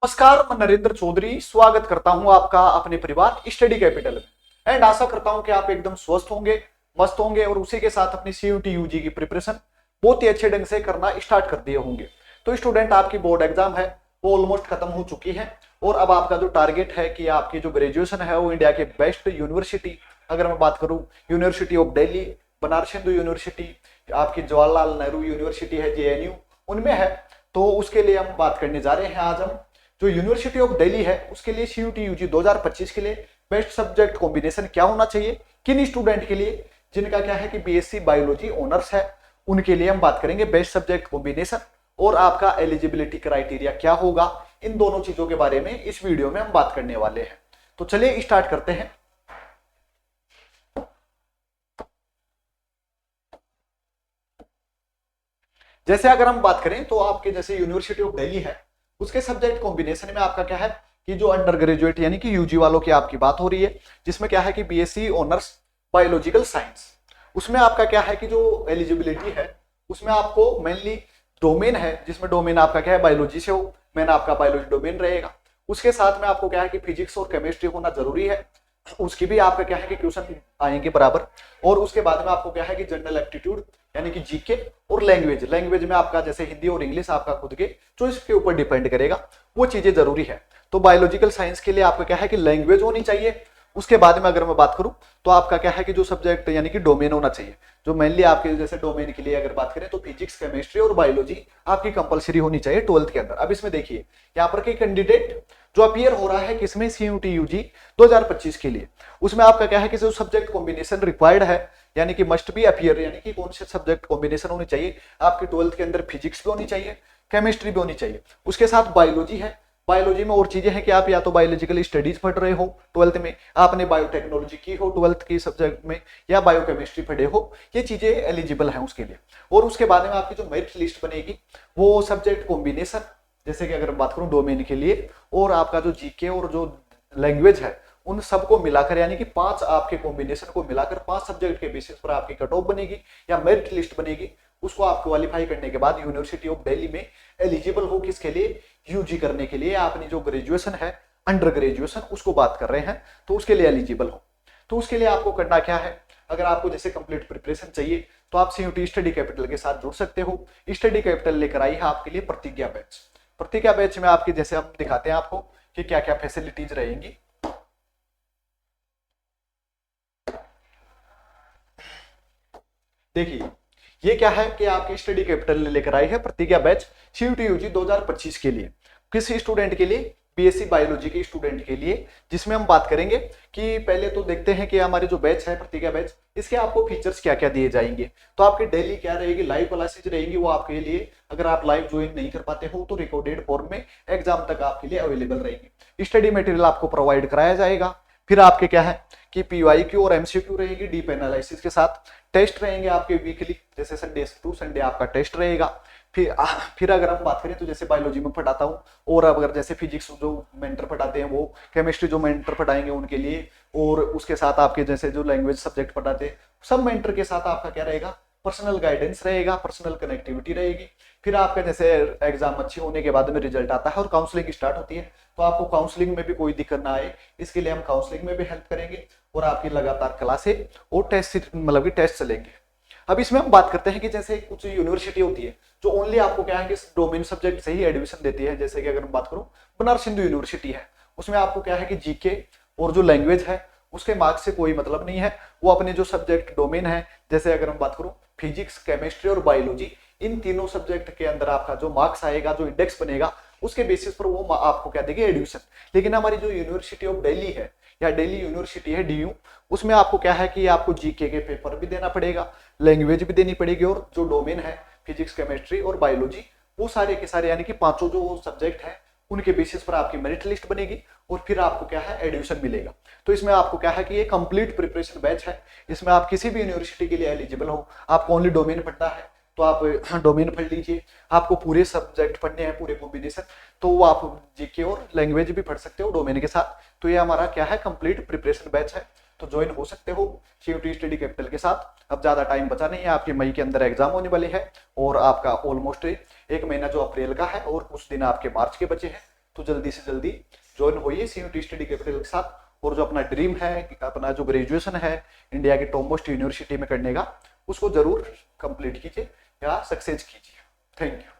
नमस्कार, मैं नरेंद्र चौधरी स्वागत करता हूं आपका अपने परिवार स्टडी कैपिटल में। एंड आशा करता हूं कि आप एकदम स्वस्थ होंगे, मस्त होंगे और उसी के साथ अपनी सीयूटी यूजी की प्रिपरेशन बहुत ही अच्छे ढंग से करना स्टार्ट कर दिए होंगे। तो स्टूडेंट, आपकी बोर्ड एग्जाम है वो ऑलमोस्ट खत्म हो चुकी है और अब आपका जो टारगेट है कि आपकी जो ग्रेजुएशन है वो इंडिया के बेस्ट यूनिवर्सिटी, अगर मैं बात करूं university of Delhi, Banaras Hindu university, आपकी जवाहरलाल नेहरू यूनिवर्सिटी है जेएनयू, उनमें है। तो उसके लिए हम बात करने जा रहे हैं आज हम जो यूनिवर्सिटी ऑफ दिल्ली है उसके लिए सीयूटी यूजी 2025 के लिए बेस्ट सब्जेक्ट कॉम्बिनेशन क्या होना चाहिए, किन स्टूडेंट के लिए जिनका क्या है कि बीएससी बायोलॉजी ऑनर्स है, उनके लिए हम बात करेंगे बेस्ट सब्जेक्ट कॉम्बिनेशन और आपका एलिजिबिलिटी क्राइटेरिया क्या होगा। इन दोनों चीजों के बारे में इस वीडियो में हम बात करने वाले हैं। तो चलिए स्टार्ट करते हैं। जैसे अगर हम बात करें तो आपके जैसे यूनिवर्सिटी ऑफ दिल्ली है उसके सब्जेक्ट कॉम्बिनेशन में आपका क्या है कि जो अंडर ग्रेजुएट यानी कि यूजी वालों की आपकी बात हो रही है, जिसमें क्या है कि बीएससी ऑनर्स बायोलॉजिकल साइंस, उसमें आपका क्या है कि जो एलिजिबिलिटी है उसमें आपको मेनली डोमेन है, जिसमें डोमेन आपका क्या है बायोलॉजी से हो, मेन आपका बायोलॉजी डोमेन रहेगा। उसके साथ में आपको क्या है कि फिजिक्स और केमिस्ट्री होना जरूरी है, उसकी भी आपका क्या है कि क्वेश्चन आएंगे बराबर। और उसके बाद में आपको क्या है कि जनरल एप्टीट्यूड यानी कि जीके और लैंग्वेज में आपका जैसे हिंदी और इंग्लिश आपका खुद के चॉइस के ऊपर डिपेंड करेगा, वो चीजें जरूरी है। तो बायोलॉजिकल साइंस के लिए आपका क्या है कि लैंग्वेज होनी चाहिए। उसके बाद में अगर मैं बात करूं तो आपका क्या है कि जो सब्जेक्ट यानी कि डोमेन होना चाहिए, जो मेनली आपके जैसे डोमेन के लिए अगर बात करें तो फिजिक्स केमिस्ट्री और बायोलॉजी आपकी कंपलसरी होनी चाहिए 12th के अंदर। अब इसमें देखिए यहाँ पर कैंडिडेट जो अपीयर हो रहा है किसमें सीयूटी यूजी 2025 के लिए, उसमें आपका क्या है कि जो सब्जेक्ट कॉम्बिनेशन रिक्वायर्ड है यानी कि मस्ट बी अपीयर, यानी कि कौन से सब्जेक्ट कॉम्बिनेशन होनी चाहिए आपकी 12th के अंदर, फिजिक्स भी होनी चाहिए, केमिस्ट्री भी होनी चाहिए, उसके साथ बायोलॉजी है। बायोलॉजी में और चीजें हैं कि आप या तो बायोलॉजिकल स्टडीज पढ़ रहे हो 12th में, आपने बायोटेक्नोलॉजी की हो 12th की सब्जेक्ट में, या बायोकेमिस्ट्री पढ़े हो, ये चीजें एलिजिबल हैं उसके लिए। और उसके बाद में आपकी जो मेरिट लिस्ट बनेगी वो सब्जेक्ट कॉम्बिनेशन, जैसे कि अगर बात करूं डोमेन के लिए और आपका जो जीके और जो लैंग्वेज है उन सबको मिलाकर यानी कि 5 आपके कॉम्बिनेशन को मिलाकर 5 सब्जेक्ट के बेसिस पर आपकी कट ऑफ बनेगी या मेरिट लिस्ट बनेगी। उसको आप क्वालिफाई करने के बाद यूनिवर्सिटी ऑफ दिल्ली में एलिजिबल हो किसके लिए, यूजी करने के लिए। आपने जो ग्रेजुएशन है अंडर ग्रेजुएशन उसको बात कर रहे हैं तो उसके लिए एलिजिबल हो। तो उसके लिए आपको करना क्या है, अगर आपको जैसे कंप्लीट प्रिपरेशन चाहिए तो आप सीयूटी स्टडी कैपिटल के साथ जुड़ सकते हो। स्टडी कैपिटल लेकर आई है आपके लिए प्रतिज्ञा बैच। प्रतिज्ञा बैच में आपकी जैसे हम दिखाते हैं आपको कि क्या क्या फैसिलिटीज रहेंगी। देखिए ये क्या है कि आपकी स्टडी कैपिटल ने लेकर आई है प्रतिज्ञा बैच सीयूटी यूजी 2025 के लिए। किस स्टूडेंट के लिए, बीएससी बायोलॉजी के स्टूडेंट के लिए, जिसमें हम बात करेंगे कि पहले तो देखते हैं कि हमारे जो बैच है प्रतिज्ञा बैच, इसके आपको फीचर्स क्या क्या दिए जाएंगे। तो आपकी डेली क्या रहेगी, लाइव क्लासेज रहेंगी, वो आपके लिए अगर आप लाइव ज्वाइन नहीं कर पाते हो तो रिकॉर्डेड फॉर्म में एग्जाम तक आपके लिए अवेलेबल रहेगी। स्टडी मटेरियल आपको प्रोवाइड कराया जाएगा। फिर आपके क्या है कि पीवाईक्यू और एमसीक्यू रहेगी डीप एनालिसिस के साथ। टेस्ट रहेंगे आपके वीकली, जैसे संडे टू संडे आपका टेस्ट रहेगा। फिर अगर हम बात करें तो जैसे बायोलॉजी में पढ़ाता हूँ, और अगर जैसे फिजिक्स जो मेंटर पढ़ाते हैं वो, केमिस्ट्री जो मेंटर पढ़ाएंगे उनके लिए, और उसके साथ आपके जैसे जो लैंग्वेज सब्जेक्ट पढ़ाते हैं सब मेंटर के साथ आपका क्या रहेगा, पर्सनल गाइडेंस रहेगा, पर्सनल कनेक्टिविटी रहेगी। फिर आपका जैसे एग्जाम अच्छी होने के बाद में रिजल्ट आता है और काउंसलिंग स्टार्ट होती है, तो आपको काउंसलिंग में भी कोई दिक्कत ना आए इसके लिए हम काउंसलिंग में भी हेल्प करेंगे। और आपकी लगातार क्लासें और टेस्ट मतलब कि टेस्ट चलेंगे। अब इसमें हम बात करते हैं कि जैसे कुछ यूनिवर्सिटी होती है जो ओनली आपको क्या है कि डोमेन सब्जेक्ट से ही एडमिशन देती है, जैसे कि अगर हम बात करूं बनारस हिंदू यूनिवर्सिटी है, उसमें आपको क्या है कि जीके और जो लैंग्वेज है उसके मार्क्स से कोई मतलब नहीं है। वो अपने जो सब्जेक्ट डोमेन है, जैसे अगर हम बात करूं फिजिक्स केमिस्ट्री और बायोलॉजी, इन तीनों सब्जेक्ट के अंदर आपका जो मार्क्स आएगा, जो इंडेक्स बनेगा, उसके बेसिस पर वो आपको क्या देगी, एडमिशन। लेकिन हमारी जो यूनिवर्सिटी ऑफ दिल्ली है या दिल्ली यूनिवर्सिटी है डीयू, उसमें आपको क्या है कि आपको जीके के पेपर भी देना पड़ेगा, लैंग्वेज भी देनी पड़ेगी, और जो डोमेन है फिजिक्स केमिस्ट्री और बायोलॉजी वो सारे के सारे यानी कि 5 जो सब्जेक्ट है उनके बेसिस पर आपकी मेरिट लिस्ट बनेगी और फिर आपको क्या है एडमिशन मिलेगा। तो इसमें आपको क्या है कि ये कंप्लीट प्रिपरेशन बैच है, इसमें आप किसी भी यूनिवर्सिटी के लिए एलिजिबल हो। आपको ओनली डोमेन पढ़ना है तो आप डोमेन पढ़ लीजिए, आपको पूरे सब्जेक्ट पढ़ने हैं पूरे कॉम्बिनेशन तो वो आप जीके और लैंग्वेज भी पढ़ सकते हो डोमेन के साथ। तो ये हमारा क्या है कंप्लीट प्रिपरेशन बैच है, तो ज्वाइन हो सकते हो सीयूटी स्टडी कैपिटल के साथ। अब ज्यादा टाइम बचा नहीं है, आपके मई के अंदर एग्जाम होने वाली है और आपका ऑलमोस्ट 1 महीना जो अप्रैल का है और कुछ दिन आपके मार्च के बचे हैं। तो जल्दी से जल्दी ज्वाइन होइए CUET स्टडी कैपिटल के साथ, और जो अपना ड्रीम है, अपना जो ग्रेजुएशन है इंडिया की टॉप मोस्ट यूनिवर्सिटी में करने का, उसको जरूर कंप्लीट कीजिए या सक्सेस कीजिए। Thank you.